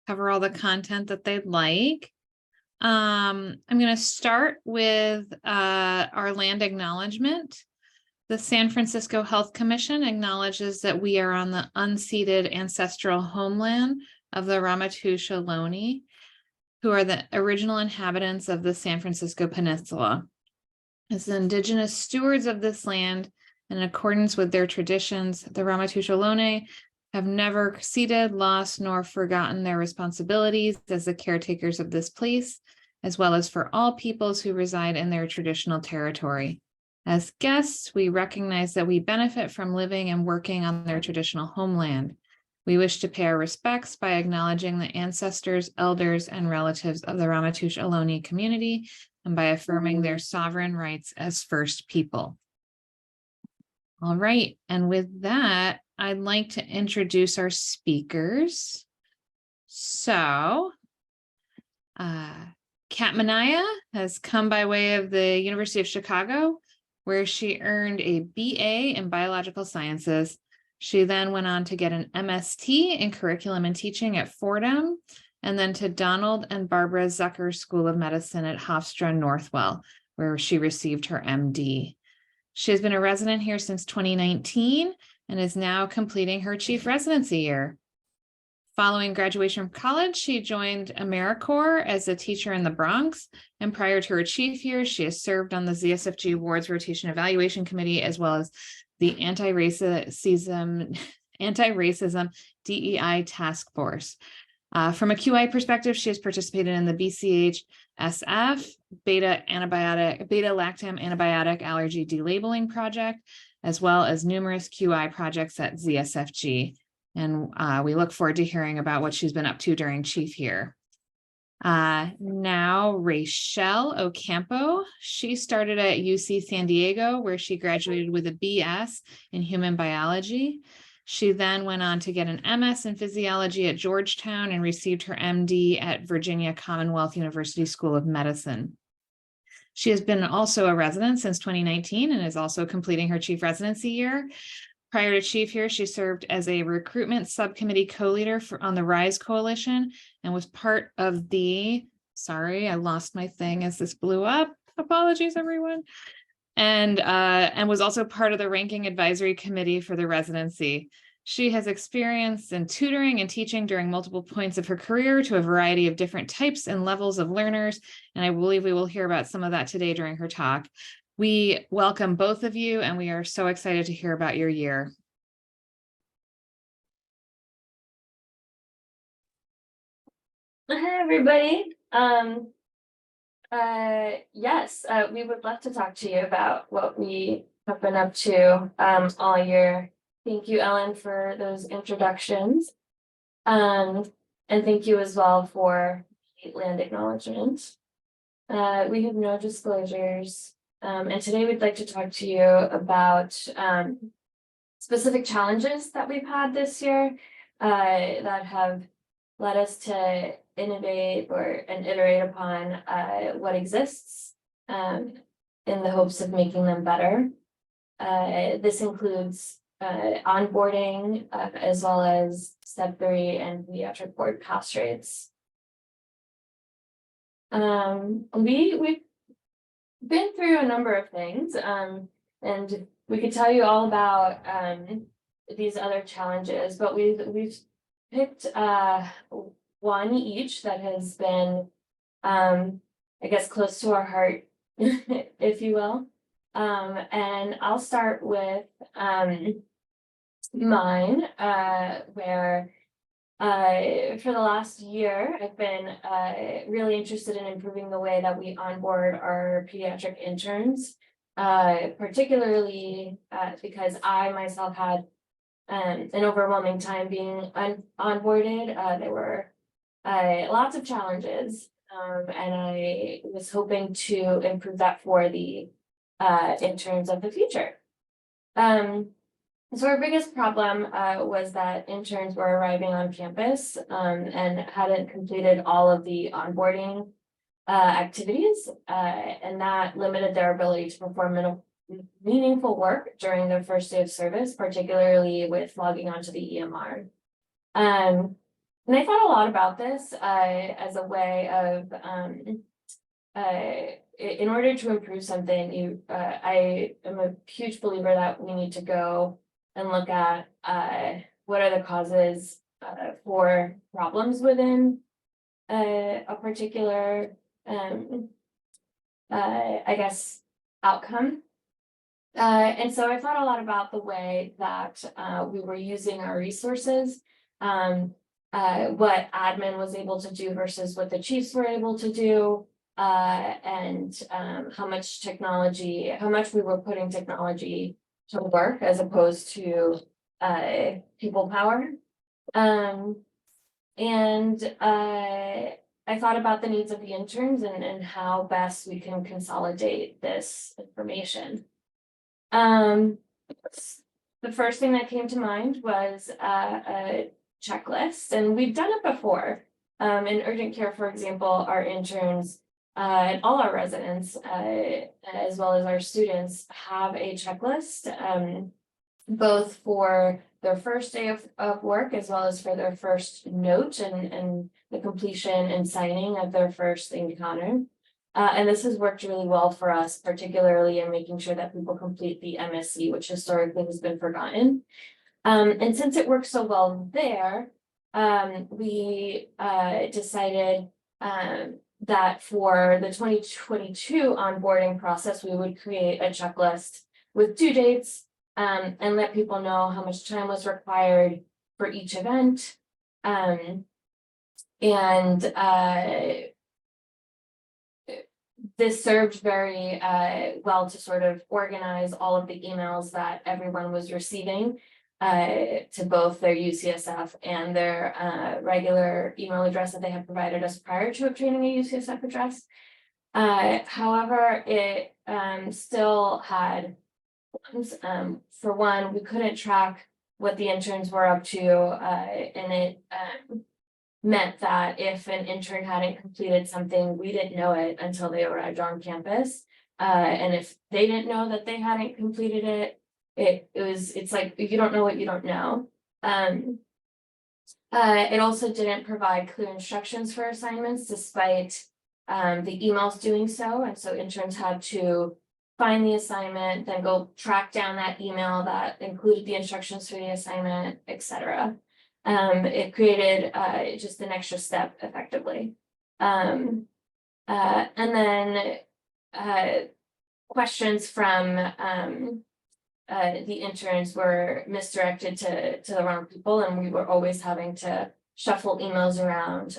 cover all the content that they'd like. I'm going to start with our land acknowledgement. The San Francisco Health Commission acknowledges that we are on the unceded ancestral homeland of the Ramaytush Ohlone, who are the original inhabitants of the San Francisco Peninsula. As the indigenous stewards of this land, in accordance with their traditions, the Ramaytush Ohlone have never ceded, lost, nor forgotten their responsibilities as the caretakers of this place, as well as for all peoples who reside in their traditional territory. As guests, we recognize that we benefit from living and working on their traditional homeland. We wish to pay our respects by acknowledging the ancestors, elders, and relatives of the Ramaytush Ohlone community and by affirming their sovereign rights as First People. All right, and with that, I'd like to introduce our speakers. So, Kat Manaya has come by way of the University of Chicago, where she earned a BA in Biological Sciences. She then went on to get an MST in Curriculum and Teaching at Fordham, and then to Donald and Barbara Zucker School of Medicine at Hofstra Northwell, where she received her MD. She has been a resident here since 2019 and is now completing her chief residency year. Following graduation from college, she joined AmeriCorps as a teacher in the Bronx, and prior to her chief year, she has served on the ZSFG Awards Rotation Evaluation Committee, as well as the Anti-Racism DEI Task Force. From a QI perspective, she has participated in the BCH SF beta-lactam antibiotic allergy delabeling project, as well as numerous QI projects at ZSFG. And we look forward to hearing about what she's been up to during chief here. Now, Rachel Ocampo. She started at UC San Diego, where she graduated with a BS in human biology. She then went on to get an MS in physiology at Georgetown and received her MD at Virginia Commonwealth University School of Medicine. She has been also a resident since 2019 and is also completing her chief residency year. Prior to chief here, she served as a recruitment subcommittee co-leader on the RISE Coalition and was part of the, sorry, I lost my thing as this blew up. Apologies, everyone. And was also part of the ranking advisory committee for the residency. She has experience in tutoring and teaching during multiple points of her career to a variety of different types and levels of learners. And I believe we will hear about some of that today during her talk. We welcome both of you, and we are so excited to hear about your year. Hi, everybody. Yes, we would love to talk to you about what we have been up to all year. Thank you, Ellen, for those introductions. And thank you as well for the land acknowledgement. We have no disclosures. And today we'd like to talk to you about specific challenges that we've had this year that have led us to innovate and iterate upon what exists in the hopes of making them better. This includes onboarding as well as step 3 and pediatric board pass rates. We've been through a number of things, and we could tell you all about these other challenges, but we've picked one each that has been, I guess, close to our heart, if you will. And I'll start with mine, where for the last year, I've been really interested in improving the way that we onboard our pediatric interns, particularly because I myself had an overwhelming time being onboarded. There were lots of challenges, and I was hoping to improve that for the interns of the future. So our biggest problem was that interns were arriving on campus and hadn't completed all of the onboarding activities, and that limited their ability to perform meaningful work during their first day of service, particularly with logging onto the EMR. And I thought a lot about this as a way of in order to improve something, I am a huge believer that we need to go and look at what are the causes for problems within a particular I guess outcome. And so I thought a lot about the way that we were using our resources, what admin was able to do versus what the chiefs were able to do, and how much we were putting technology to work as opposed to people power. And I thought about the needs of the interns and how best we can consolidate this information. The first thing that came to mind was a checklist, and we've done it before. In urgent care, for example, our interns and all our residents, as well as our students, have a checklist, both for their first day of work as well as for their first note and the completion and signing of their first encounter. And this has worked really well for us, particularly in making sure that people complete the MSC, which historically has been forgotten. And since it works so well there, we decided that for the 2022 onboarding process, we would create a checklist with due dates and let people know how much time was required for each event. This served very well to sort of organize all of the emails that everyone was receiving to both their UCSF and their regular email address that they had provided us prior to obtaining a UCSF address. However, it still had, for one, we couldn't track what the interns were up to, and it meant that if an intern hadn't completed something, we didn't know it until they arrived on campus. And if they didn't know that they hadn't completed it, it's like, you don't know what you don't know. It also didn't provide clear instructions for assignments despite the emails doing so. And so interns had to find the assignment, then go track down that email that included the instructions for the assignment, etc. It created just an extra step effectively. And then questions from the interns were misdirected to the wrong people, and we were always having to shuffle emails around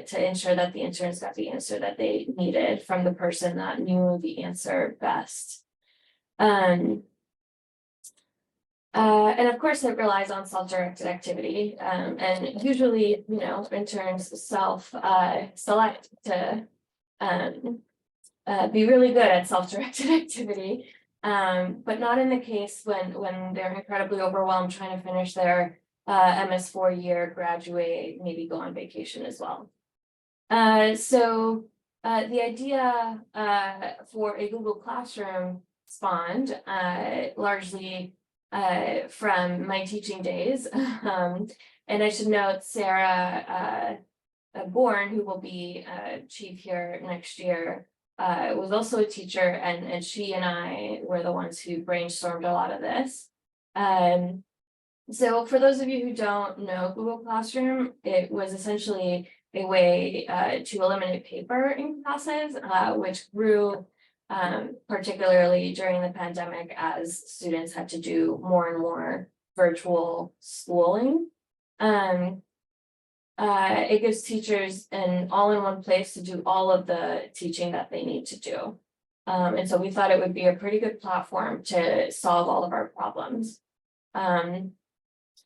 to ensure that the interns got the answer that they needed from the person that knew the answer best. And of course, it relies on self-directed activity. And usually, you know, interns self-select to be really good at self-directed activity. But not in the case when they're incredibly overwhelmed trying to finish their MS4 year, graduate, maybe go on vacation as well. So the idea for a Google Classroom spawned largely from my teaching days. And I should note Sarah Bourne, who will be chief here next year, was also a teacher, and she and I were the ones who brainstormed a lot of this. So for those of you who don't know Google Classroom, it was essentially a way to eliminate paper in classes, which grew particularly during the pandemic as students had to do more and more virtual schooling. It gives teachers an all-in-one place to do all of the teaching that they need to do. And so we thought it would be a pretty good platform to solve all of our problems.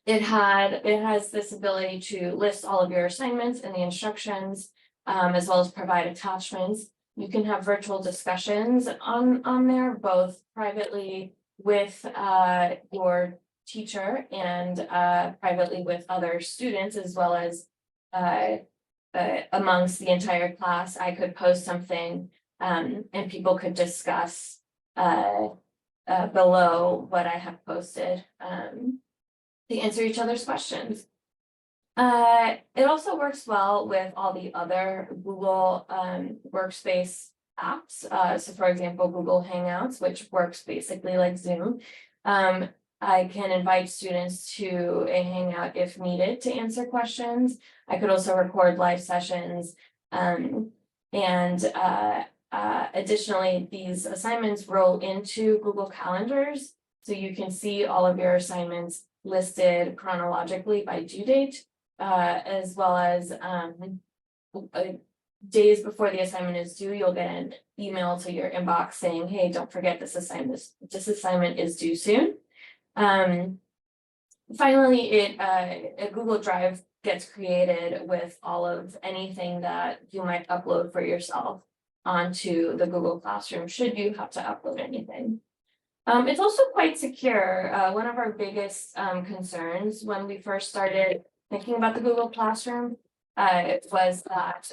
It has this ability to list all of your assignments and the instructions, as well as provide attachments. You can have virtual discussions on there, both privately with your teacher and privately with other students, as well as amongst the entire class. I could post something and people could discuss below what I have posted to answer each other's questions. It also works well with all the other Google Workspace apps. So for example, Google Hangouts, which works basically like Zoom. I can invite students to a Hangout if needed to answer questions. I could also record live sessions. Additionally, these assignments roll into Google Calendars. So you can see all of your assignments listed chronologically by due date. As well as days before the assignment is due, you'll get an email to your inbox saying, hey, don't forget this assignment is due soon. Finally, a Google Drive gets created with all of anything that you might upload for yourself onto the Google Classroom, should you have to upload anything. It's also quite secure. One of our biggest concerns when we first started thinking about the Google Classroom was that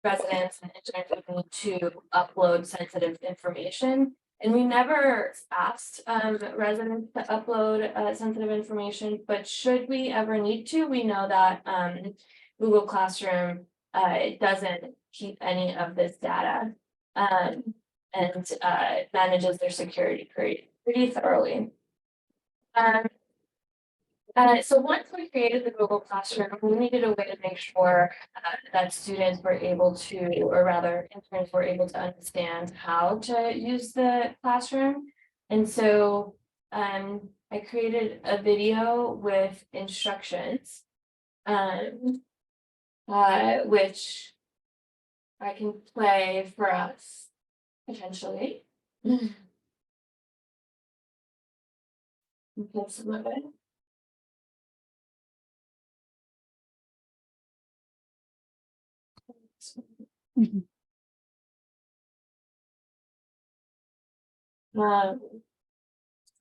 residents and interns would need to upload sensitive information. And we never asked residents to upload sensitive information, but should we ever need to, we know that Google Classroom doesn't keep any of this data and manages their security pretty thoroughly. So once we created the Google Classroom, we needed a way to make sure that students were able to, or rather interns were able to understand how to use the classroom. And so I created a video with instructions, which I can play for us potentially. Play some of it.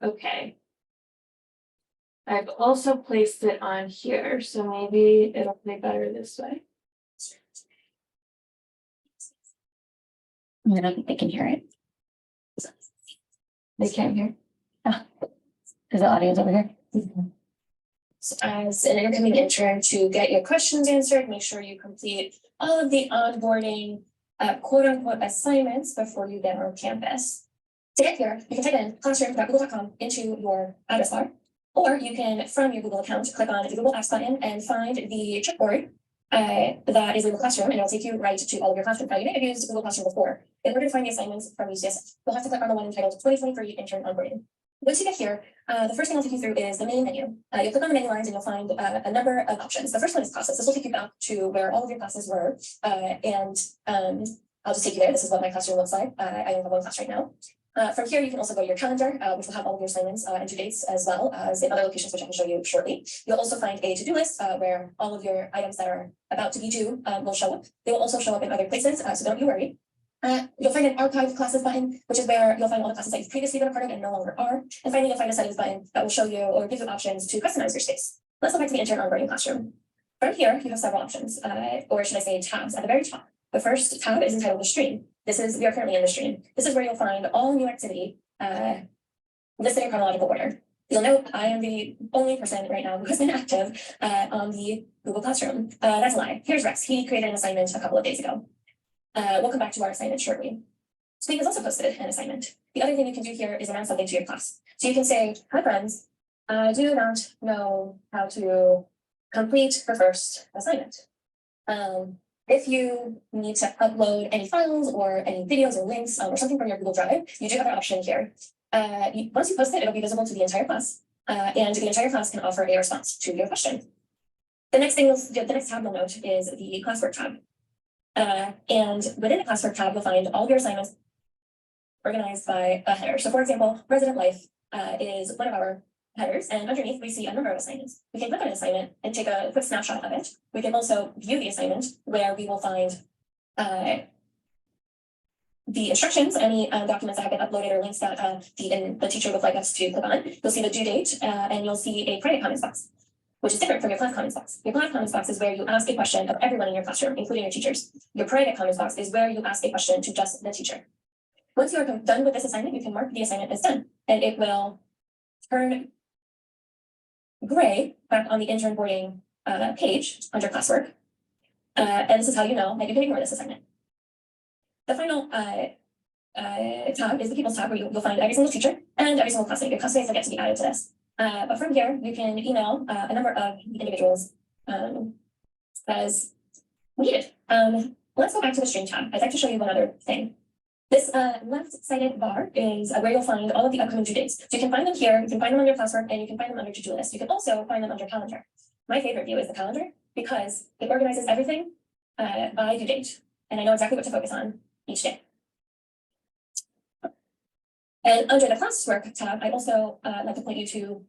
Okay. I've also placed it on here, so maybe it'll play better this way. I don't think they can hear it. They can't hear. Is the audience over here? So as an incoming intern, to get your questions answered, make sure you complete all of the onboarding quote unquote assignments before you get on campus. To get here, you can type in classroom.google.com into your address bar, or you can, from your Google account, click on the Google Apps button and find the chipboard that is Google Classroom, and it'll take you right to all of your classroom. Now, you may have used Google Classroom before. In order to find the assignments from UCSF, you'll have to click on the one entitled 2023 Intern Onboarding. Once you get here, the first thing I'll take you through is the main menu. You'll click on the menu lines and you'll find a number of options. The first one is classes. This will take you back to where all of your classes were. I'll just take you there. This is what my classroom looks like. I only have one class right now. From here, you can also go to your calendar, which will have all of your assignments and due dates, as well as in other locations, which I can show you shortly. You'll also find a to-do list where all of your items that are about to be due will show up. They will also show up in other places, so don't you worry. You'll find an archive classes button, which is where you'll find all the classes that you've previously been a part of and no longer are. And finally, you'll find a settings button that will show you or give you options to customize your space. Let's go back to the intern onboarding classroom. From here, you have several options, or should I say tabs at the very top. The first tab is entitled the stream. We are currently in the stream. This is where you'll find all new activity listed in chronological order. You'll note I am the only person right now who has been active on the Google Classroom. That's a lie. Here's Rex. He created an assignment a couple of days ago. We'll come back to our assignment shortly. Steve has also posted an assignment. The other thing you can do here is announce something to your class. So you can say, hi friends, I do not know how to complete the first assignment. If you need to upload any files or any videos or links or something from your Google Drive, you do have an option here. Once you post it, it'll be visible to the entire class, and the entire class can offer a response to your question. The next tab you'll note is the classwork tab. And within the classwork tab, you'll find all of your assignments organized by a header. So for example, resident life is one of our headers, and underneath we see a number of assignments. We can click on an assignment and take a quick snapshot of it. We can also view the assignment, where we will find the instructions, any documents that have been uploaded or links that the teacher would like us to click on. You'll see the due date, and you'll see a private comments box, which is different from your class comments box. Your class comments box is where you ask a question of everyone in your classroom, including your teachers. Your private comments box is where you ask a question to just the teacher. Once you are done with this assignment, you can mark the assignment as done, and it will turn gray back on the intern boarding page under classwork. And this is how you know that you can ignore this assignment. The final tab is the People's tab, where you'll find every single teacher and every single classmate. Your classmates will get to be added to this. But from here, you can email a number of individuals as needed. Let's go back to the stream tab. I'd like to show you one other thing. This left-sided bar is where you'll find all of the upcoming due dates. So you can find them here, you can find them under classwork, and you can find them under to-do list. You can also find them under calendar. My favorite view is the calendar because it organizes everything by due date. And I know exactly what to focus on each day. And under the classwork tab, I also like to point you to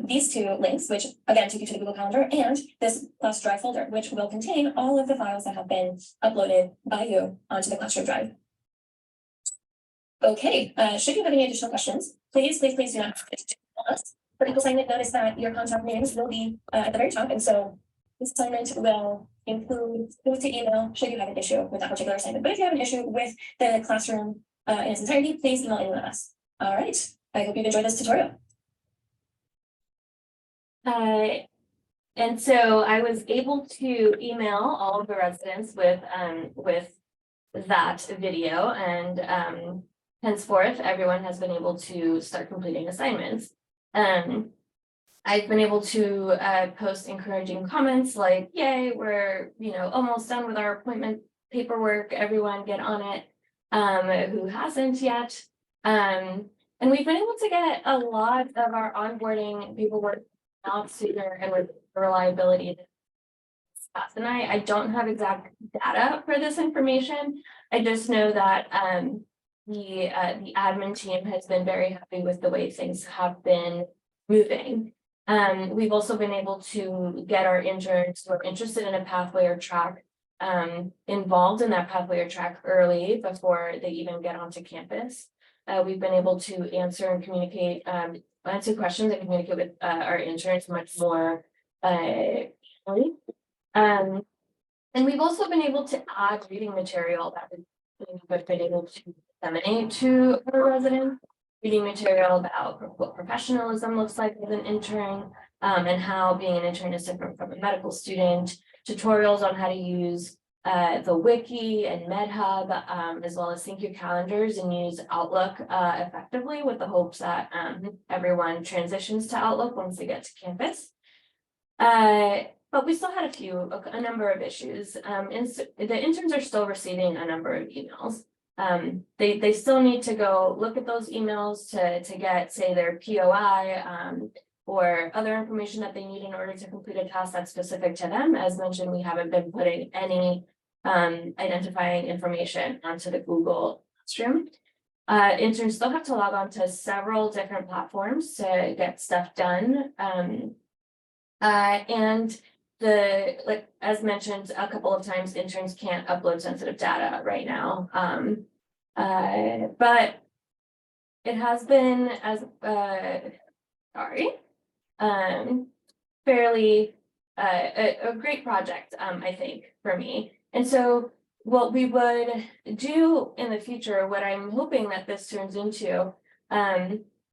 these two links, which again take you to the Google Calendar, and this Class Drive folder, which will contain all of the files that have been uploaded by you onto the Classroom Drive. Okay, should you have any additional questions, please do not hesitate to call us. For each assignment, notice that your contact names will be at the very top, and so this assignment will include who to email should you have an issue with that particular assignment. But if you have an issue with the classroom in its entirety, please email any of us. All right, I hope you've enjoyed this tutorial. And so I was able to email all of the residents with that video, and henceforth everyone has been able to start completing assignments. I've been able to post encouraging comments like, yay, we're almost done with our appointment paperwork, everyone get on it, who hasn't yet. And we've been able to get a lot of our onboarding paperwork out sooner and with reliability. And I don't have exact data for this information. I just know that the admin team has been very happy with the way things have been moving. We've also been able to get our interns who are interested in a pathway or track involved in that pathway or track early before they even get onto campus. We've been able to answer and communicate, answer questions and communicate with our interns much more early. And we've also been able to add reading material that we've been able to disseminate to our residents. Reading material about what professionalism looks like as an intern, and how being an intern is different from a medical student. Tutorials on how to use the wiki and MedHub, as well as sync your calendars and use Outlook effectively, with the hopes that everyone transitions to Outlook once they get to campus. But we still had a number of issues. The interns are still receiving a number of emails. They still need to go look at those emails to get, say, their POI or other information that they need in order to complete a task that's specific to them. As mentioned, we haven't been putting any identifying information onto the Google Classroom. Interns still have to log on to several different platforms to get stuff done. And as mentioned a couple of times, interns can't upload sensitive data right now. But it has been fairly a great project, I think, for me. And so what we would do in the future, what I'm hoping that this turns into,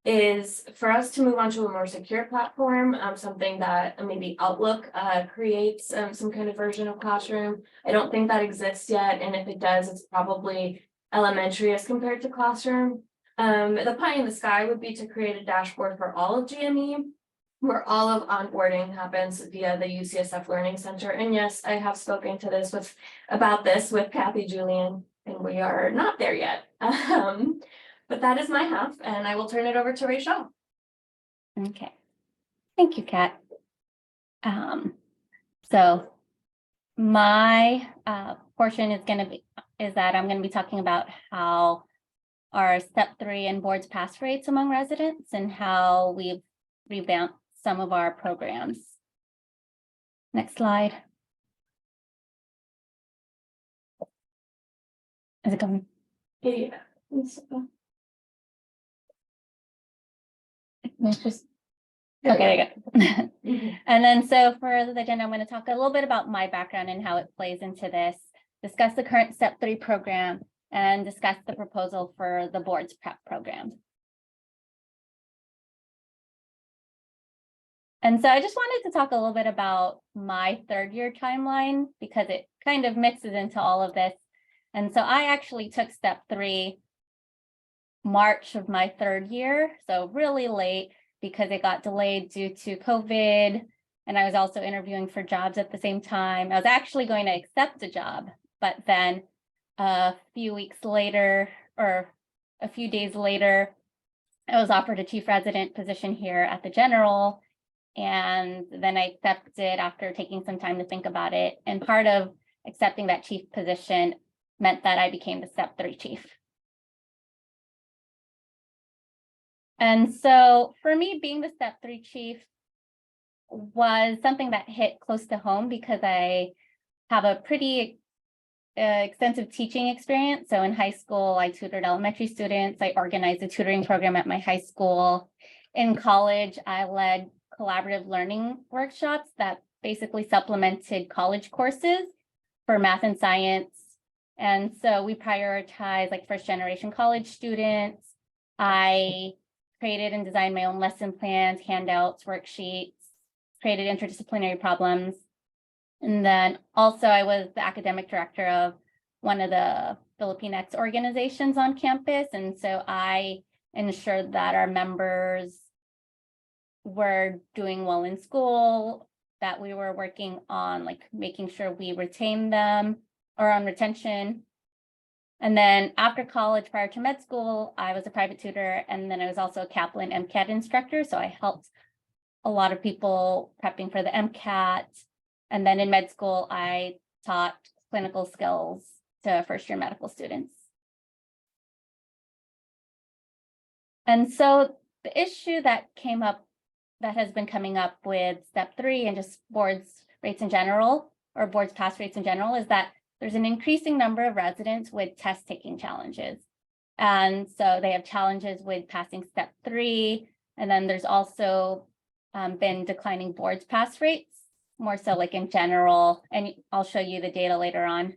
is for us to move on to a more secure platform, something that maybe Outlook creates some kind of version of Classroom. I don't think that exists yet, and if it does, it's probably elementary as compared to Classroom. The pie in the sky would be to create a dashboard for all of GME, where all of onboarding happens via the UCSF Learning Center. And yes, I have spoken to about this with Kathy Julian, and we are not there yet. But that is my half, and I will turn it over to Rachel. Okay, thank you, Kat. So my portion is that I'm going to be talking about how our step 3 and boards pass rates among residents and how we've revamped some of our programs. Next slide. Is it going? Yeah. Okay, there you go. And then so for the agenda, I'm going to talk a little bit about my background and how it plays into this, discuss the current step 3 program, and discuss the proposal for the board's prep program. And so I just wanted to talk a little bit about my third year timeline because it kind of mixes into all of this. And so I actually took step 3 March of my third year, so really late because it got delayed due to COVID. And I was also interviewing for jobs at the same time. I was actually going to accept a job, but then a few weeks later, or a few days later, I was offered a chief resident position here at the General. And then I accepted after taking some time to think about it. And part of accepting that chief position meant that I became the step 3 chief. And so for me, being the step 3 chief was something that hit close to home because I have a pretty extensive teaching experience. So in high school, I tutored elementary students. I organized a tutoring program at my high school. In college, I led collaborative learning workshops that basically supplemented college courses for math and science. And so we prioritize like first generation college students. I created and designed my own lesson plans, handouts, worksheets, created interdisciplinary problems. And then also I was the academic director of one of the Filipinx organizations on campus. And so I ensured that our members were doing well in school, that we were working on like making sure we retain them or on retention. And then after college, prior to med school, I was a private tutor. And then I was also a Kaplan MCAT instructor. So I helped a lot of people prepping for the MCAT. And then in med school, I taught clinical skills to first-year medical students. And so the issue that came up, that has been coming up with step 3 and just boards rates in general, or boards pass rates in general, is that there's an increasing number of residents with test taking challenges. And so they have challenges with passing step 3. And then there's also been declining boards pass rates, more so like in general. And I'll show you the data later on.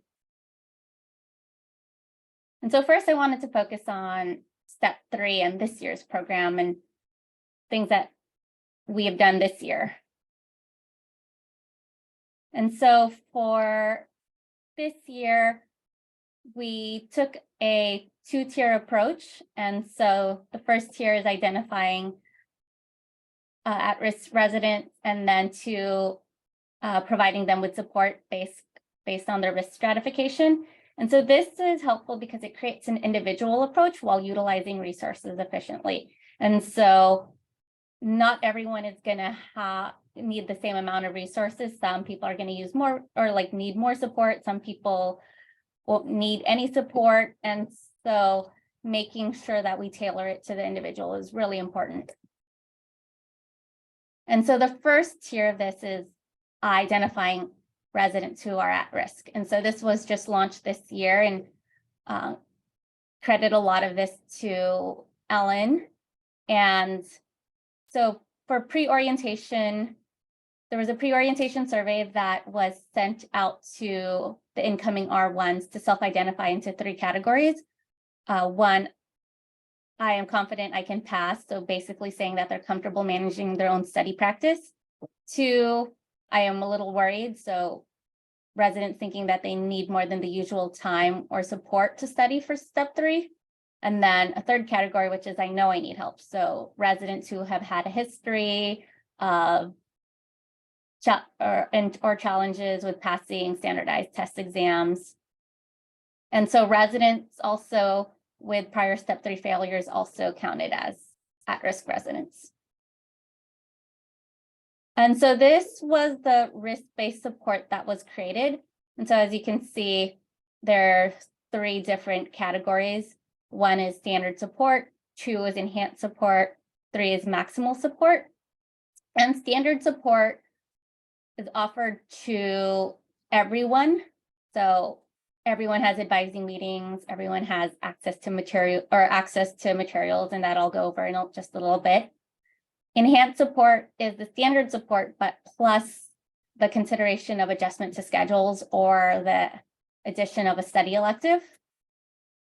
And so first I wanted to focus on step 3 and this year's program and things that we have done this year. And so for this year, we took a 2-tier approach. And so the first tier is identifying at-risk residents and then to providing them with support based on their risk stratification. And so this is helpful because it creates an individual approach while utilizing resources efficiently. And so not everyone is going to need the same amount of resources. Some people are going to use more or like need more support. Some people won't need any support. And so making sure that we tailor it to the individual is really important. And so the first tier of this is identifying residents who are at risk. And so this was just launched this year, and credit a lot of this to Ellen. And so for pre-orientation, there was a pre-orientation survey that was sent out to the incoming R1s to self-identify into 3 categories. 1, I am confident I can pass. So basically saying that they're comfortable managing their own study practice. 2, I am a little worried. So residents thinking that they need more than the usual time or support to study for step 3. And then a 3rd category, which is I know I need help. So residents who have had a history of or challenges with passing standardized test exams. And so residents also with prior step 3 failures also counted as at-risk residents. And so this was the risk-based support that was created. And so as you can see, there are 3 different categories. 1 is standard support, 2 is enhanced support, 3 is maximal support. And standard support is offered to everyone. So everyone has advising meetings, everyone has access to materials, and that I'll go over in just a little bit. Enhanced support is the standard support, but plus the consideration of adjustment to schedules or the addition of a study elective.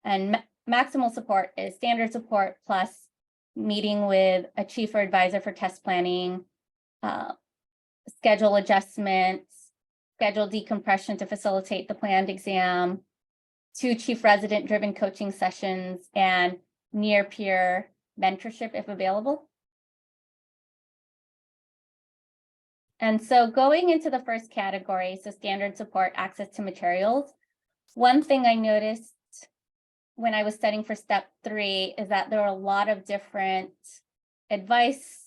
And maximal support is standard support plus meeting with a chief or advisor for test planning, schedule adjustments, schedule decompression to facilitate the planned exam, 2 chief resident driven coaching sessions, and near peer mentorship if available. And so going into the first category, so standard support, access to materials, one thing I noticed when I was studying for step 3 is that there are a lot of different advice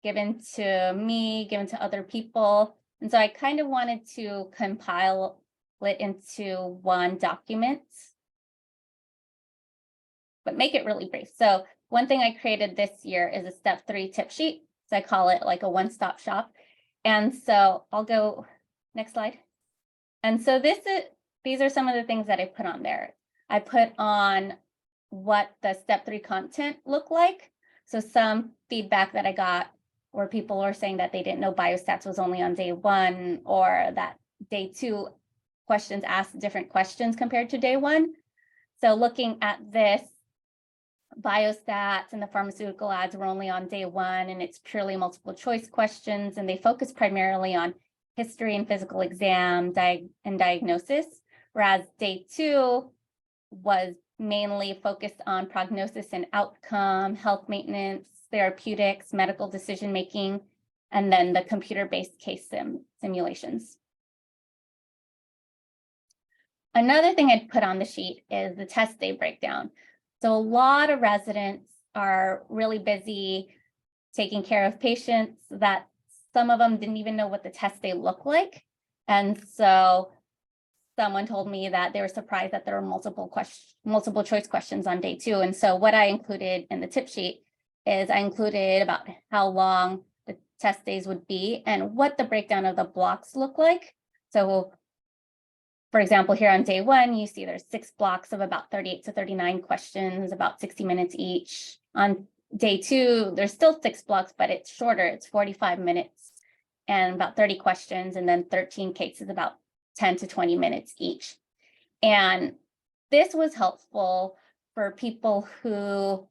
given to me, given to other people. And so I kind of wanted to compile it into one document, but make it really brief. So one thing I created this year is a step 3 tip sheet. So I call it like a one-stop shop. And so I'll go next slide. And so these are some of the things that I put on there. I put on what the step 3 content looked like. So some feedback that I got where people were saying that they didn't know biostats was only on day 1, or that day 2 questions asked different questions compared to day 1. So looking at this, biostats and the pharmaceutical ads were only on day 1, and it's purely multiple choice questions, and they focus primarily on history and physical exam and diagnosis, whereas day 2 was mainly focused on prognosis and outcome, health maintenance, therapeutics, medical decision making, and then the computer-based case simulations. Another thing I'd put on the sheet is the test day breakdown. So a lot of residents are really busy taking care of patients that some of them didn't even know what the test day looked like. And so someone told me that they were surprised that there were multiple choice questions on day 2. And so what I included in the tip sheet is I included about how long the test days would be and what the breakdown of the blocks look like. So for example, here on day 1, you see there's 6 blocks of about 38 to 39 questions, about 60 minutes each. On day 2, there's still 6 blocks, but it's shorter. It's 45 minutes and about 30 questions, and then 13 cases, about 10 to 20 minutes each. And this was helpful for people who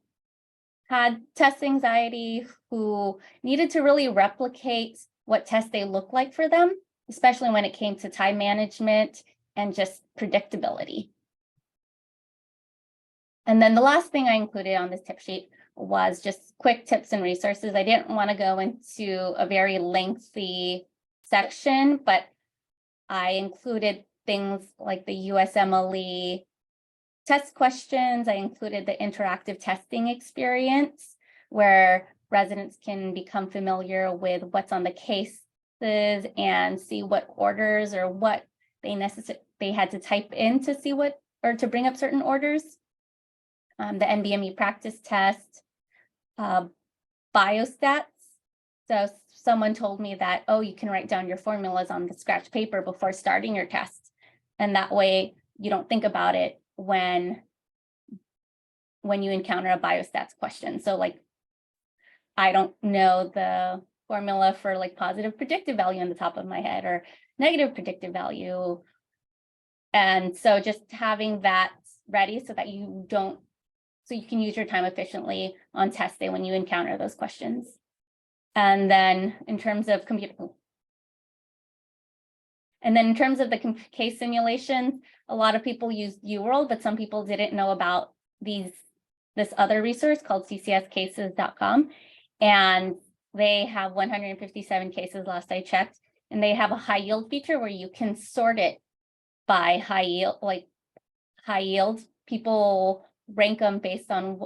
had test anxiety, who needed to really replicate what test they look like for them, especially when it came to time management and just predictability. And then the last thing I included on this tip sheet was just quick tips and resources. I didn't want to go into a very lengthy section, but I included things like the USMLE test questions. I included the interactive testing experience where residents can become familiar with what's on the cases and see what orders or what they had to type in to see what, or to bring up certain orders. The NBME practice test, biostats. So someone told me that, oh, you can write down your formulas on the scratch paper before starting your test. And that way you don't think about it when you encounter a biostats question. So like, I don't know the formula for like positive predictive value on the top of my head or negative predictive value. And so just having that ready so that you can use your time efficiently on test day when you encounter those questions. And then in terms of the case simulations, a lot of people use UWorld, but some people didn't know about this other resource called ccscases.com. And they have 157 cases last I checked, and they have a high yield feature where you can sort it by high yield. People rank them based on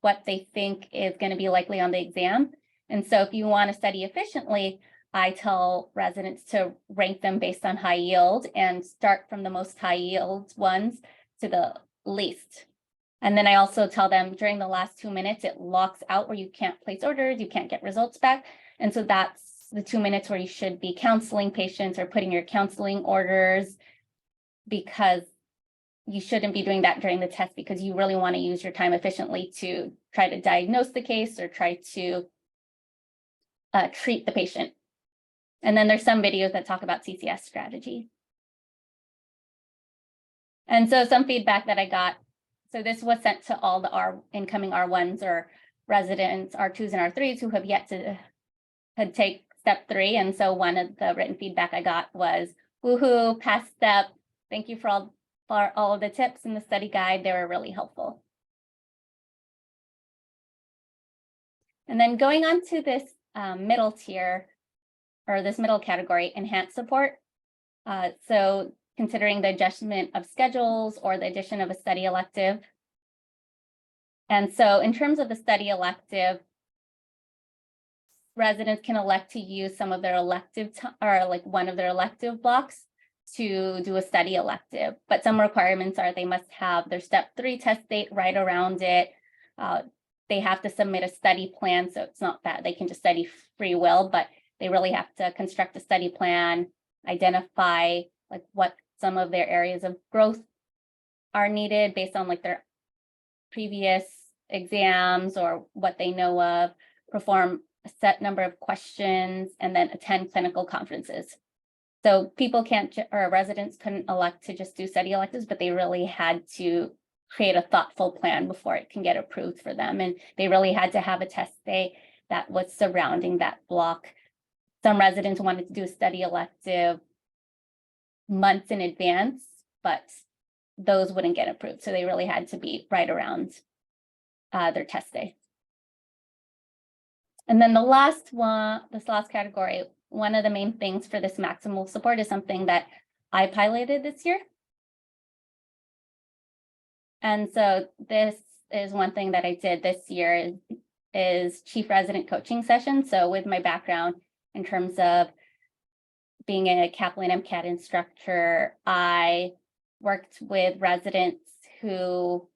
what they think is going to be likely on the exam. And so if you want to study efficiently, I tell residents to rank them based on high yield and start from the most high yield ones to the least. And then I also tell them during the last 2 minutes, it locks out where you can't place orders, you can't get results back. And so that's the 2 minutes where you should be counseling patients or putting your counseling orders, because you shouldn't be doing that during the test because you really want to use your time efficiently to try to diagnose the case or try to treat the patient. And then there's some videos that talk about CCS strategy. And so some feedback that I got, so this was sent to all the incoming R1s or residents, R2s and R3s who have yet to take step 3. And so one of the written feedback I got was, woohoo, past step. Thank you for all of the tips in the study guide. They were really helpful. And then going on to this middle tier, or this middle category, enhanced support. So considering the adjustment of schedules or the addition of a study elective. And so in terms of the study elective, residents can elect to use some of their elective or like one of their elective blocks to do a study elective. But some requirements are they must have their step 3 test date right around it. They have to submit a study plan. So it's not that they can just study free will, but they really have to construct a study plan, identify like what some of their areas of growth are needed based on like their previous exams or what they know of, perform a set number of questions, and then attend clinical conferences. So people can't, or residents couldn't elect to just do study electives, but they really had to create a thoughtful plan before it can get approved for them. And they really had to have a test day that was surrounding that block. Some residents wanted to do a study elective months in advance, but those wouldn't get approved. So they really had to be right around their test day. And then the last one, this last category, one of the main things for this maximal support is something that I piloted this year. And so this is one thing that I did this year is chief resident coaching session. So with my background in terms of being a Kaplan MCAT instructor, I worked with residents who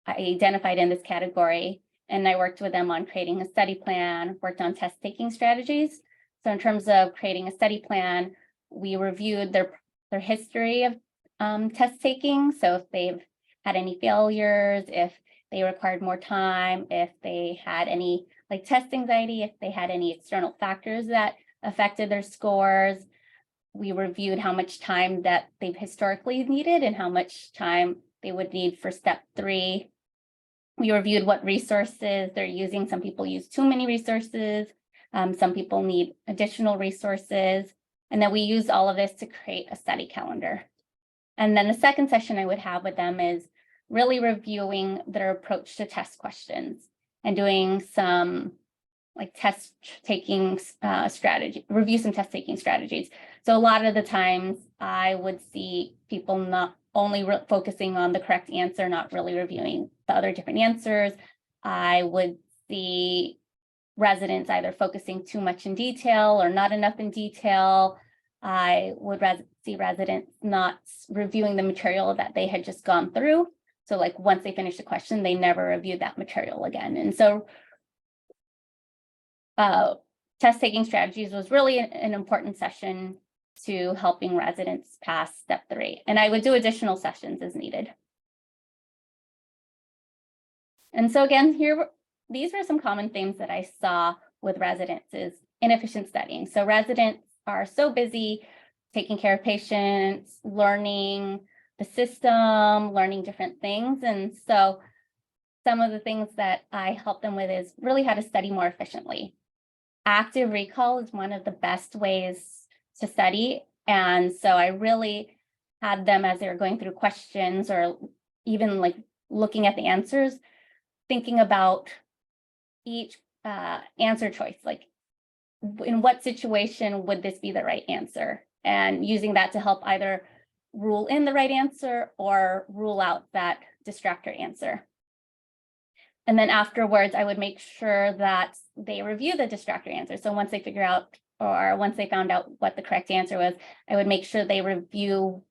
I identified in this category, and I worked with them on creating a study plan, worked on test taking strategies. So in terms of creating a study plan, we reviewed their history of test taking. So if they've had any failures, if they required more time, if they had any like test anxiety, if they had any external factors that affected their scores. We reviewed how much time that they've historically needed and how much time they would need for step 3. We reviewed what resources they're using. Some people use too many resources. Some people need additional resources. And then we use all of this to create a study calendar. And then the second session I would have with them is really reviewing their approach to test questions and doing some like test taking strategy, review some test taking strategies. So a lot of the times I would see people not only focusing on the correct answer, not really reviewing the other different answers. I would see residents either focusing too much in detail or not enough in detail. I would see residents not reviewing the material that they had just gone through. So like once they finish the question, they never reviewed that material again. And so test taking strategies was really an important session to helping residents pass step 3. And I would do additional sessions as needed. And so again, these were some common themes that I saw with residents is inefficient studying. So residents are so busy taking care of patients, learning the system, learning different things. And so some of the things that I help them with is really how to study more efficiently. Active recall is one of the best ways to study. And so I really had them as they were going through questions or even like looking at the answers, thinking about each answer choice, like in what situation would this be the right answer? And using that to help either rule in the right answer or rule out that distractor answer. And then afterwards, I would make sure that they review the distractor answer. So once they figure out, or once they found out what the correct answer was, I would make sure they review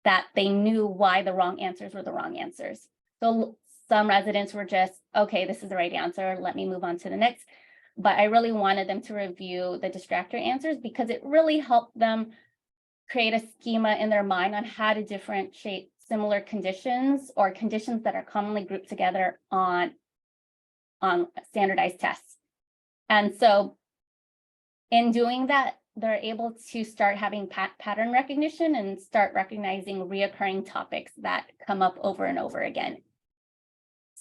that they knew why the wrong answers were the wrong answers. So some residents were just, okay, this is the right answer, let me move on to the next. But I really wanted them to review the distractor answers because it really helped them create a schema in their mind on how to differentiate similar conditions or conditions that are commonly grouped together on standardized tests. And so in doing that, they're able to start having pattern recognition and start recognizing reoccurring topics that come up over and over again.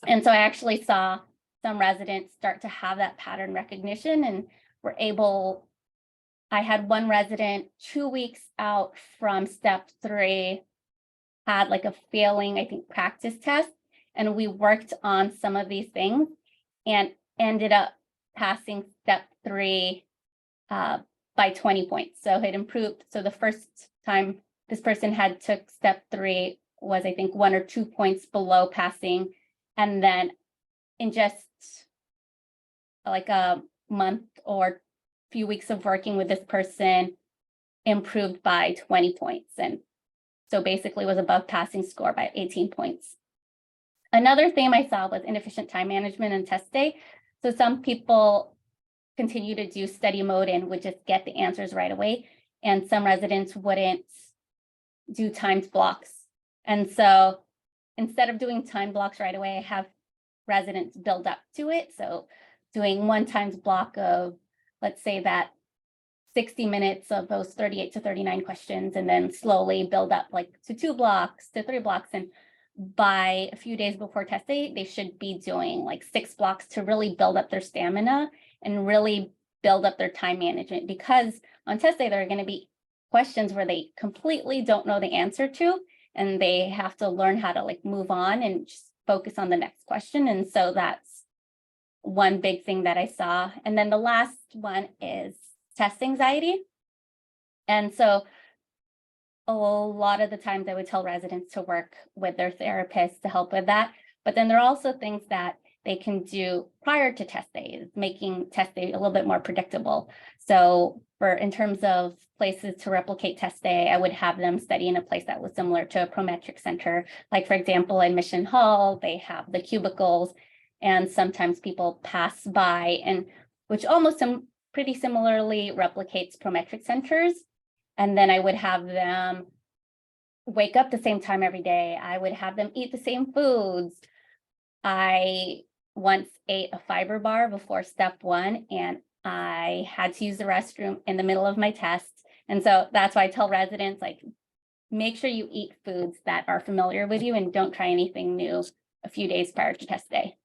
And so I actually saw some residents start to have that pattern recognition and were able I had one resident 2 weeks out from step 3, had like a failing, I think, practice test. And we worked on some of these things and ended up passing step 3 by 20 points. So it improved. So the first time this person had took step 3 was, I think, 1 or 2 points below passing. And then in just like a month or few weeks of working with this person, improved by 20 points. And so basically was above passing score by 18 points. Another theme I saw was inefficient time management and test day. So some people continue to do study mode and would just get the answers right away. And some residents wouldn't do timed blocks. And so instead of doing time blocks right away, I have residents build up to it. So doing one times block of, let's say that 60 minutes of those 38 to 39 questions, and then slowly build up like to 2 blocks, to 3 blocks. And by a few days before test day, they should be doing like 6 blocks to really build up their stamina and really build up their time management. Because on test day, there are going to be questions where they completely don't know the answer to, and they have to learn how to like move on and just focus on the next question. And so that's one big thing that I saw. And then the last one is test anxiety. And so a lot of the times I would tell residents to work with their therapist to help with that. But then there are also things that they can do prior to test days, making test day a little bit more predictable. So in terms of places to replicate test day, I would have them study in a place that was similar to a Prometric center. Like, for example, in Mission Hall, they have the cubicles, and sometimes people pass by, and which almost pretty similarly replicates Prometric centers. And then I would have them wake up the same time every day. I would have them eat the same foods. I once ate a fiber bar before step 1, and I had to use the restroom in the middle of my test. And so that's why I tell residents, like, make sure you eat foods that are familiar with you and don't try anything new a few days prior to test day.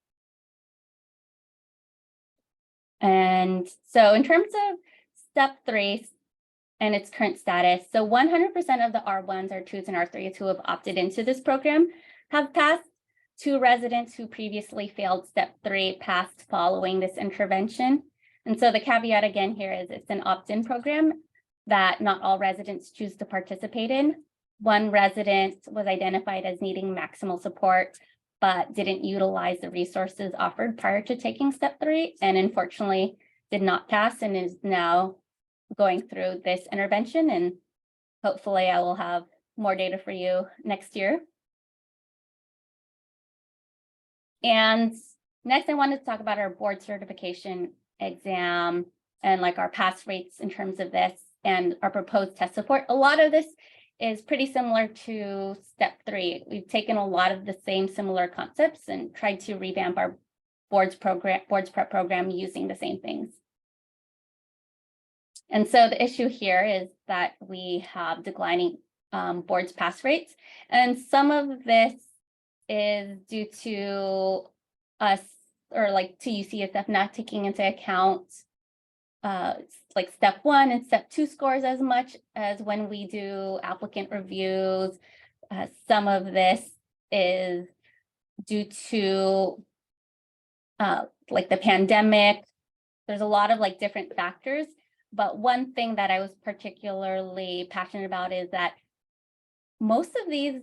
And so in terms of step 3 and its current status, so 100% of the R1s, R2s, and R3s who have opted into this program have passed. 2 residents who previously failed step 3 passed following this intervention. And so the caveat again here is it's an opt-in program that not all residents choose to participate in. One resident was identified as needing maximal support, but didn't utilize the resources offered prior to taking step 3, and unfortunately did not pass and is now going through this intervention. And hopefully I will have more data for you next year. And next, I wanted to talk about our board certification exam and like our pass rates in terms of this and our proposed test support. A lot of this is pretty similar to step 3. We've taken a lot of the same similar concepts and tried to revamp our boards prep program using the same things. And so the issue here is that we have declining boards pass rates, and some of this is due to us, or like to UCSF not taking into account like step 1 and step 2 scores as much as when we do applicant reviews. Some of this is due to like the pandemic. There's a lot of like different factors, but one thing that I was particularly passionate about is that most of these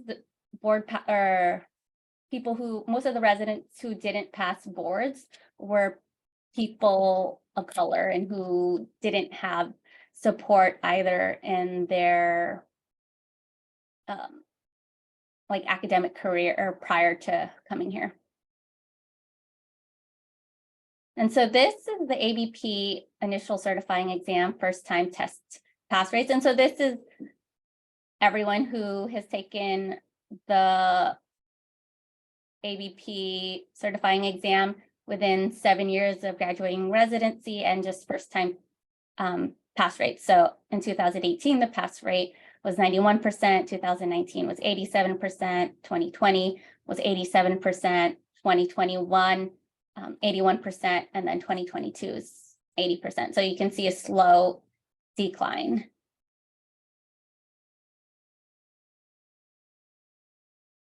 most of the residents who didn't pass boards were people of color and who didn't have support either in their like academic career or prior to coming here. And so this is the ABP initial certifying exam first time test pass rates. And so this is everyone who has taken the ABP certifying exam within 7 years of graduating residency and just first time pass rate. So in 2018, the pass rate was 91%, 2019 was 87%, 2020 was 87%, 2021, 81%, and then 2022 is 80%. So you can see a slow decline.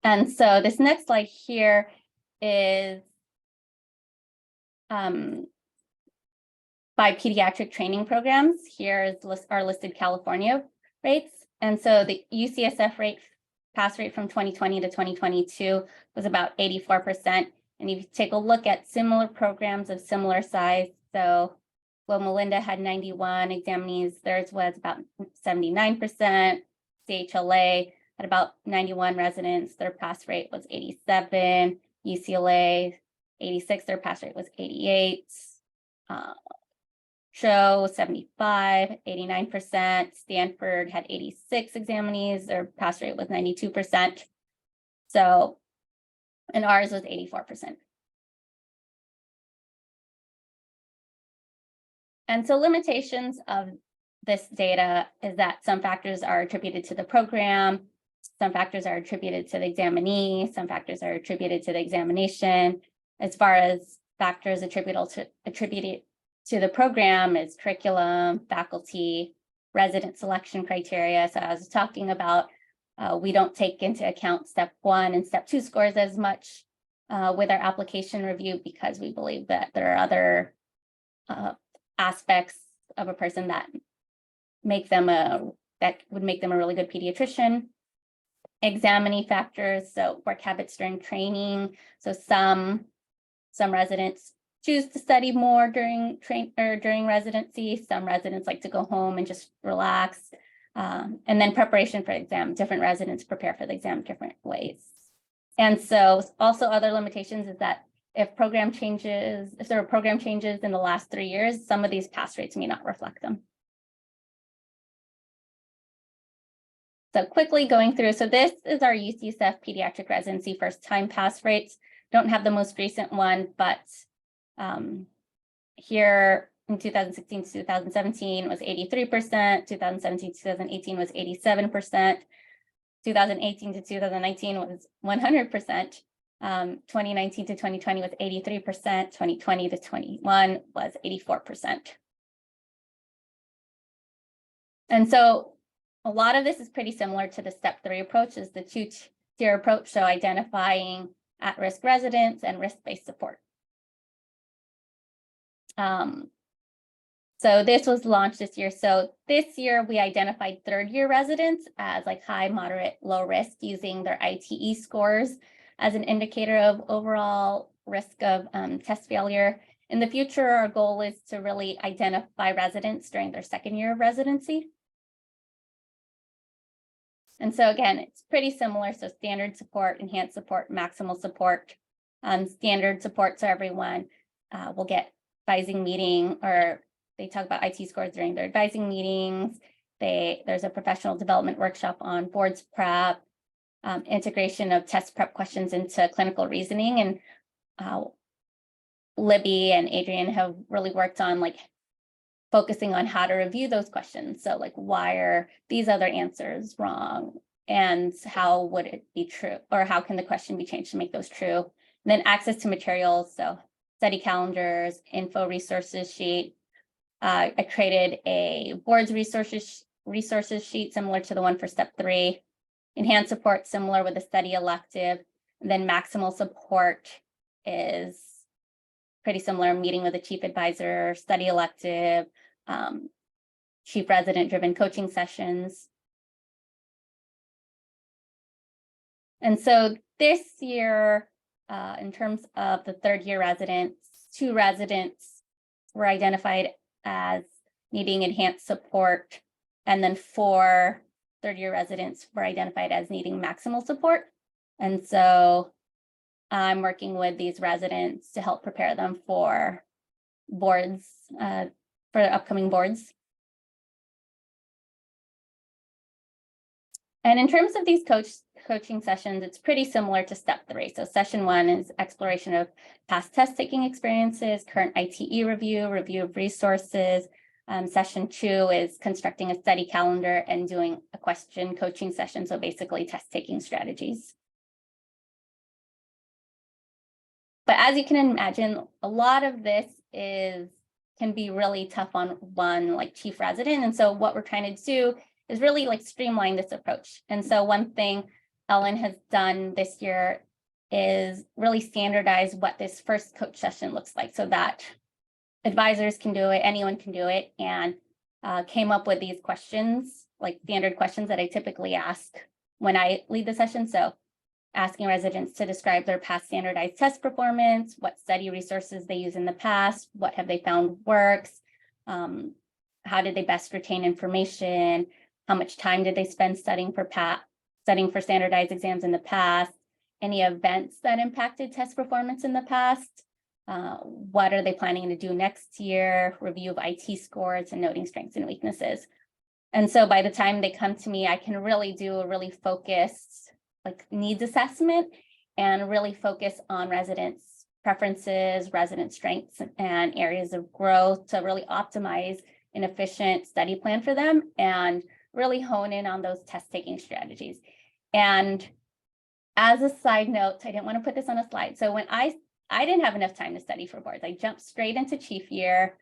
And so this next slide here is by pediatric training programs. Here are listed California rates. And so the UCSF rate, pass rate from 2020 to 2022 was about 84%. And if you take a look at similar programs of similar size, so Loma Linda had 91 examinees, theirs was about 79%. CHLA had about 91 residents, their pass rate was 87. UCLA, 86, their pass rate was 88. Show 75, 89%. Stanford had 86 examinees, their pass rate was 92%. So, and ours was 84%. And so limitations of this data is that some factors are attributed to the program, some factors are attributed to the examinee, some factors are attributed to the examination. As far as factors attributed to the program is curriculum, faculty, resident selection criteria. So I was talking about, we don't take into account step 1 and step 2 scores as much with our application review because we believe that there are other aspects of a person that would make them a really good pediatrician. Examinee factors, so work habits during training. So some residents choose to study more during residency. Some residents like to go home and just relax. And then preparation for exam. Different residents prepare for the exam different ways. And so also other limitations is that if there are program changes in the last 3 years, some of these pass rates may not reflect them. So quickly going through, so this is our UCSF pediatric residency first time pass rates. Don't have the most recent one, but here in 2016 to 2017 was 83%, 2017 to 2018 was 87%, 2018 to 2019 was 100%, 2019 to 2020 was 83%, 2020 to 21 was 84%. And so a lot of this is pretty similar to the step 3 approach, is the 2-tier approach, so identifying at-risk residents and risk-based support. So this was launched this year. So this year we identified 3rd-year residents as like high, moderate, low risk using their ITE scores as an indicator of overall risk of test failure. In the future, our goal is to really identify residents during their 2nd year of residency. And so again, it's pretty similar. So standard support, enhanced support, maximal support. Standard support, so everyone will get advising meeting, or they talk about IT scores during their advising meetings. There's a professional development workshop on boards prep, integration of test prep questions into clinical reasoning. And Libby and Adrian have really worked on like focusing on how to review those questions. So like, why are these other answers wrong? And how would it be true? Or how can the question be changed to make those true? And then access to materials. So study calendars, info resources sheet. I created a boards resources sheet similar to the one for step 3. Enhanced support similar with the study elective. And then maximal support is pretty similar, meeting with the chief advisor, study elective, chief resident driven coaching sessions. And so this year, in terms of the 3rd-year residents, 2 residents were identified as needing enhanced support, and then 4 3rd-year residents were identified as needing maximal support. And so I'm working with these residents to help prepare them for boards, for upcoming boards. And in terms of these coaching sessions, it's pretty similar to step 3. So session 1 is exploration of past test taking experiences, current ITE review of resources. Session 2 is constructing a study calendar and doing a question coaching session. So basically test taking strategies. But as you can imagine, a lot of this is can be really tough on one like chief resident. And so what we're trying to do is really like streamline this approach. And so one thing Ellen has done this year is really standardize what this first coach session looks like so that advisors can do it, anyone can do it, and came up with these questions, like standard questions that I typically ask when I lead the session. So asking residents to describe their past standardized test performance, what study resources they use in the past, what have they found works, how did they best retain information, how much time did they spend studying for standardized exams in the past, any events that impacted test performance in the past, what are they planning to do next year, review of IT scores and noting strengths and weaknesses. And so by the time they come to me, I can really do a really focused like needs assessment and really focus on residents' preferences, resident strengths and areas of growth to really optimize an efficient study plan for them and really hone in on those test taking strategies. And as a side note, I didn't want to put this on a slide. So when I didn't have enough time to study for boards, I jumped straight into chief year.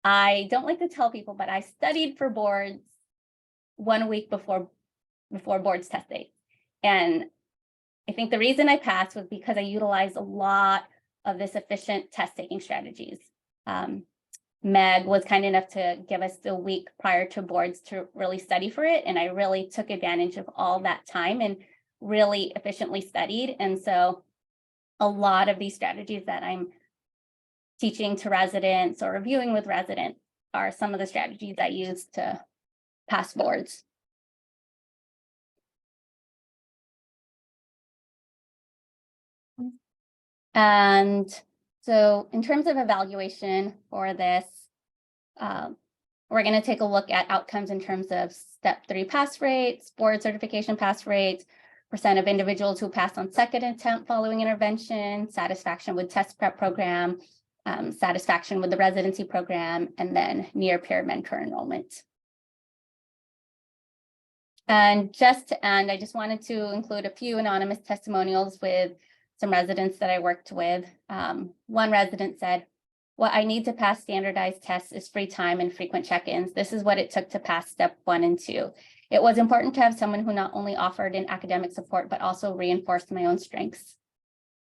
I don't like to tell people, but I studied for boards 1 week before boards test date. And I think the reason I passed was because I utilized a lot of this efficient test taking strategies. Meg was kind enough to give us the week prior to boards to really study for it. And I really took advantage of all that time and really efficiently studied. And so a lot of these strategies that I'm teaching to residents or reviewing with residents are some of the strategies I use to pass boards. And so in terms of evaluation for this, we're going to take a look at outcomes in terms of step 3 pass rates, board certification pass rates, percent of individuals who passed on second attempt following intervention, satisfaction with test prep program, satisfaction with the residency program, and then near peer mentor enrollment. And just to end, I just wanted to include a few anonymous testimonials with some residents that I worked with. One resident said, "What I need to pass standardized tests is free time and frequent check-ins. This is what it took to pass step 1 and 2. It was important to have someone who not only offered an academic support, but also reinforced my own strengths."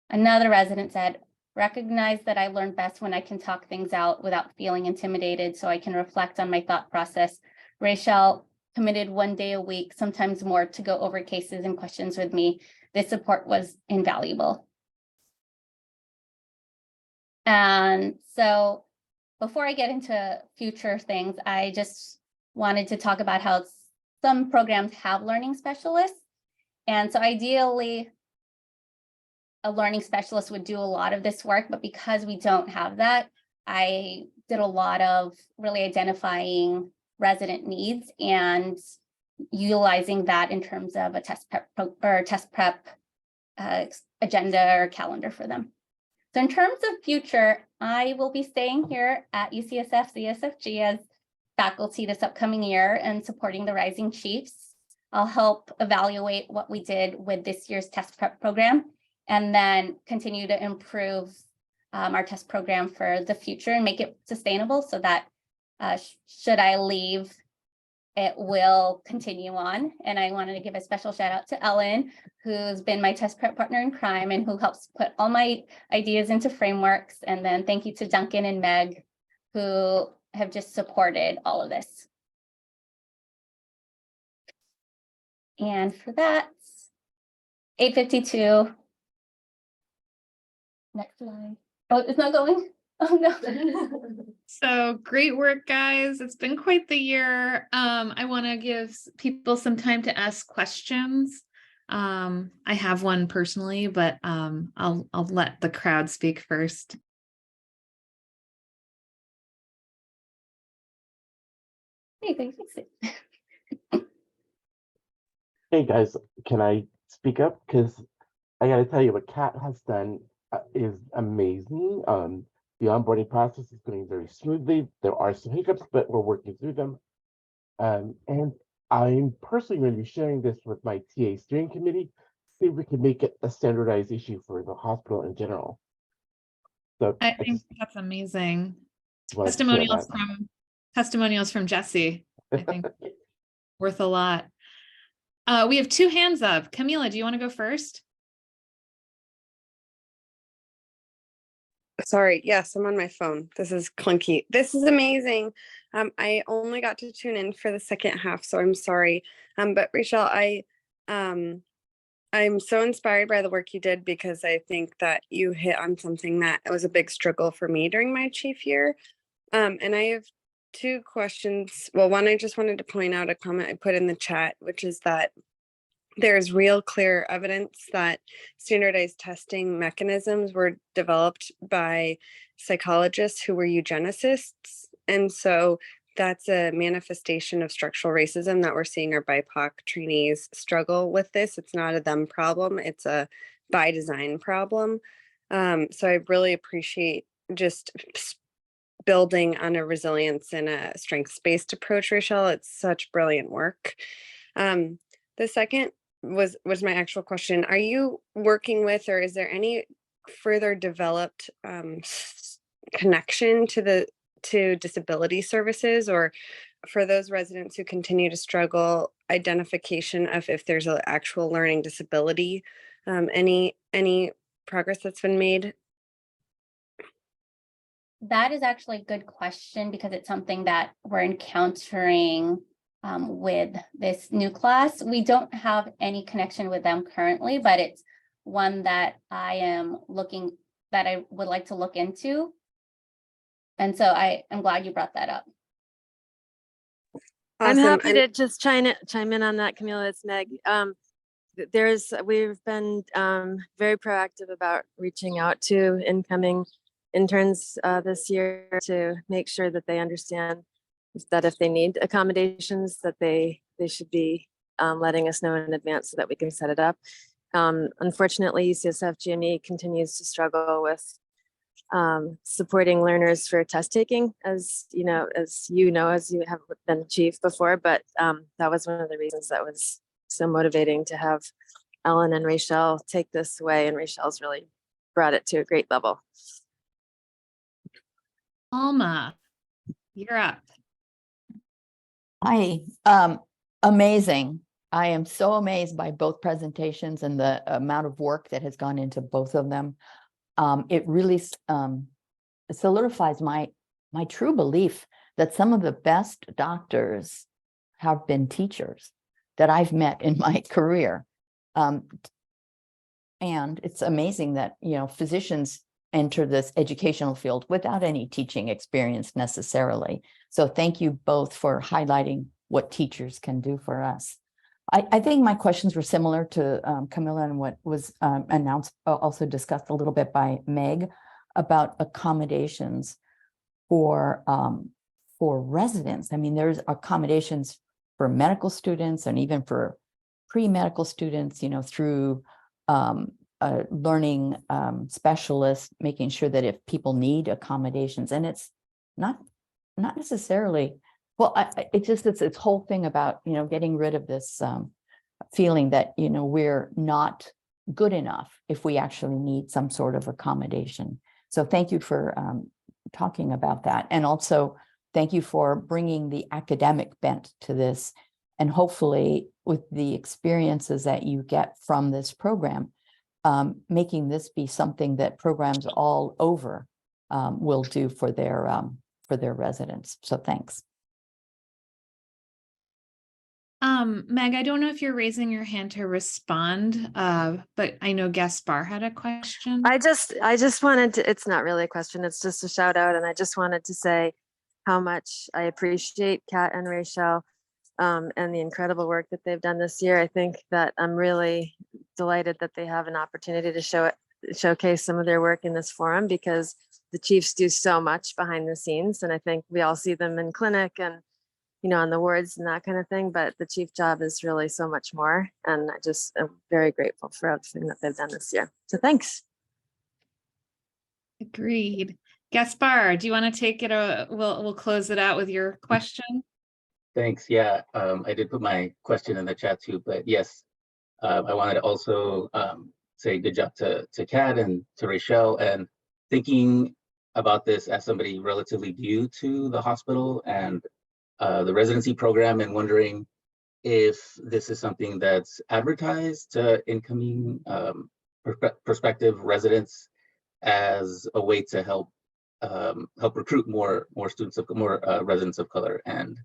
Another resident said, "Recognize that I learn best when I can talk things out without feeling intimidated so I can reflect on my thought process. Rachel committed 1 day a week, sometimes more, to go over cases and questions with me. This support was invaluable." And so before I get into future things, I just wanted to talk about how some programs have learning specialists. And so ideally, a learning specialist would do a lot of this work, but because we don't have that, I did a lot of really identifying resident needs and utilizing that in terms of a test prep agenda or calendar for them. So in terms of future, I will be staying here at UCSF CSFG as faculty this upcoming year and supporting the Rising Chiefs. I'll help evaluate what we did with this year's test prep program and then continue to improve our test program for the future and make it sustainable so that should I leave, it will continue on. And I wanted to give a special shout out to Ellen, who's been my test prep partner in crime and who helps put all my ideas into frameworks. And then thank you to Duncan and Meg, who have just supported all of this. And for that, 8:52. Next slide. Oh, it's not going? Oh, no. So great work, guys. It's been quite the year. I want to give people some time to ask questions. I have one personally, but I'll let the crowd speak first. Hey, thanks. Hey guys, can I speak up? Because I gotta tell you, what Kat has done is amazing. The onboarding process is going very smoothly. There are some hiccups, but we're working through them. And I'm personally going to be sharing this with my TA steering committee, see if we can make it a standardized issue for the hospital in general. So I think that's amazing. You wanna share that? Testimonials from Jesse, I think, worth a lot. We have 2 hands up. Camila, do you want to go first? Sorry, yes, I'm on my phone. This is clunky. This is amazing. I only got to tune in for the second half, so I'm sorry. But Rachel, I'm so inspired by the work you did because I think that you hit on something that was a big struggle for me during my chief year. And I have 2 questions. Well, one, I just wanted to point out a comment I put in the chat, which is that there's real clear evidence that standardized testing mechanisms were developed by psychologists who were eugenicists. And so that's a manifestation of structural racism that we're seeing our BIPOC trainees struggle with this. It's not a them problem, it's a by design problem. So I really appreciate just building on a resilience and a strengths-based approach, Rachel. It's such brilliant work. The second was my actual question. Are you working with, or is there any further developed connection to disability services, or for those residents who continue to struggle, identification of if there's an actual learning disability? Any progress that's been made? That is actually a good question because it's something that we're encountering with this new class. We don't have any connection with them currently, but it's one that I would like to look into. And so I am glad you brought that up. Awesome. I'm happy to just chime in on that, Camila. It's Meg. We've been very proactive about reaching out to incoming interns this year to make sure that they understand that if they need accommodations, that they should be letting us know in advance so that we can set it up. Unfortunately, UCSF GME continues to struggle with supporting learners for test taking, as you have been chief before, but that was one of the reasons that was so motivating to have Ellen and Rachel take this away, and Rachel's really brought it to a great level. Alma, you're up. Hi, amazing. I am so amazed by both presentations and the amount of work that has gone into both of them. It really solidifies my true belief that some of the best doctors have been teachers that I've met in my career. And it's amazing that, physicians enter this educational field without any teaching experience necessarily. So thank you both for highlighting what teachers can do for us. I think my questions were similar to Camila and what was announced, also discussed a little bit by Meg about accommodations for residents. I mean, there's accommodations for medical students and even for pre-medical students, through learning specialists, making sure that if people need accommodations, and it's not necessarily, well, it's this whole thing about, getting rid of this feeling that, we're not good enough if we actually need some sort of accommodation. So thank you for talking about that. And also thank you for bringing the academic bent to this. And hopefully with the experiences that you get from this program, making this be something that programs all over will do for their residents. So thanks. Meg, I don't know if you're raising your hand to respond, but I know Gaspar had a question. I just wanted to, it's not really a question, it's just a shout out. And I just wanted to say how much I appreciate Kat and Rachel and the incredible work that they've done this year. I think that I'm really delighted that they have an opportunity to showcase some of their work in this forum, because the chiefs do so much behind the scenes. And I think we all see them in clinic and, on the wards and that kind of thing, but the chief job is really so much more. And I just am very grateful for everything that they've done this year. So thanks. Agreed. Gaspar, do you want to take it? We'll close it out with your question. Thanks. Yeah, I did put my question in the chat too, but yes, I wanted to also say good job to Kat and to Rachel, and thinking about this as somebody relatively new to the hospital and the residency program, and wondering if this is something that's advertised to incoming prospective residents as a way to help recruit more students of more residents of color. And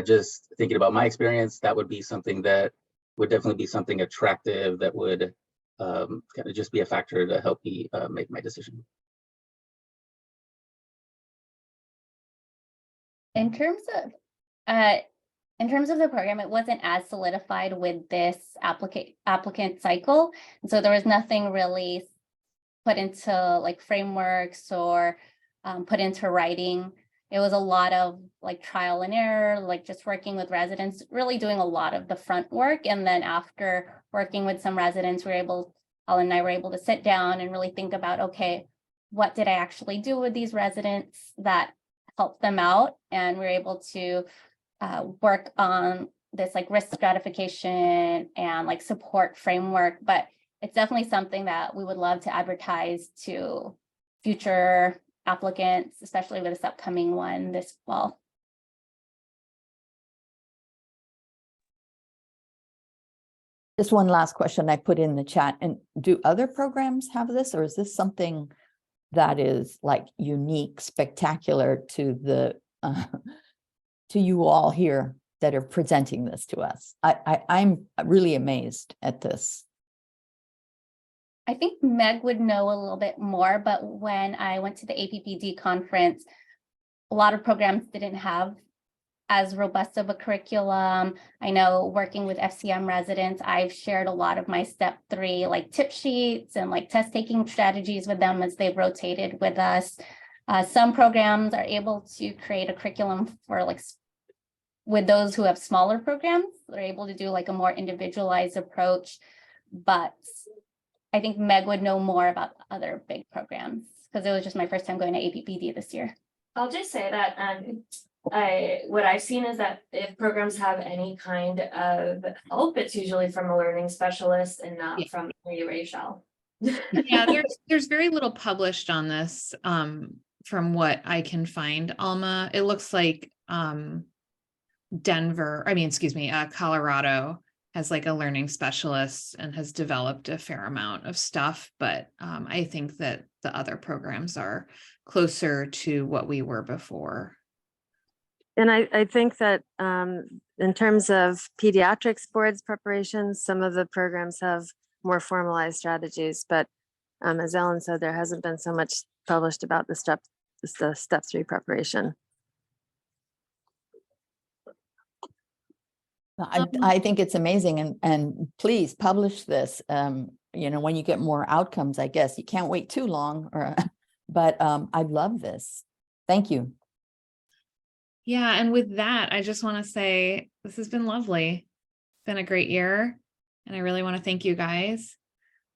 just thinking about my experience, that would be something that would definitely be something attractive that would kind of just be a factor to help me make my decision. In terms of the program, it wasn't as solidified with this applicant cycle. And so there was nothing really put into like frameworks or put into writing. It was a lot of like trial and error, like just working with residents, really doing a lot of the front work. And then after working with some residents, Ellen and I were able to sit down and really think about, okay, what did I actually do with these residents that helped them out? And we were able to work on this like risk stratification and like support framework, but it's definitely something that we would love to advertise to future applicants, especially with this upcoming one this fall. Just one last question I put in the chat. And do other programs have this, or is this something that is like unique, spectacular to the to you all here that are presenting this to us? I'm really amazed at this. I think Meg would know a little bit more, but when I went to the APPD conference, a lot of programs didn't have as robust of a curriculum. I know working with FCM residents, I've shared a lot of my step 3 like tip sheets and like test taking strategies with them as they've rotated with us. Some programs are able to create a curriculum for like with those who have smaller programs. They're able to do like a more individualized approach, but I think Meg would know more about other big programs because it was just my first time going to APPD this year. I'll just say that what I've seen is that if programs have any kind of help, it's usually from a learning specialist and not from Rachel. Yeah, there's very little published on this from what I can find, Alma. It looks like Colorado has like a learning specialist and has developed a fair amount of stuff, but I think that the other programs are closer to what we were before. And I think that in terms of pediatrics boards preparations, some of the programs have more formalized strategies, but as Ellen said, there hasn't been so much published about the step 3 preparation. I think it's amazing, and please publish this. You know, when you get more outcomes, I guess you can't wait too long, but I love this. Thank you. Yeah, and with that, I just want to say this has been lovely. It's been a great year, and I really want to thank you guys.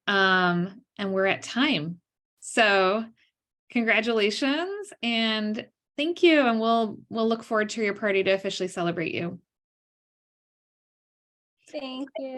And we're at time. So congratulations and thank you. And we'll look forward to your party to officially celebrate you. Thank you.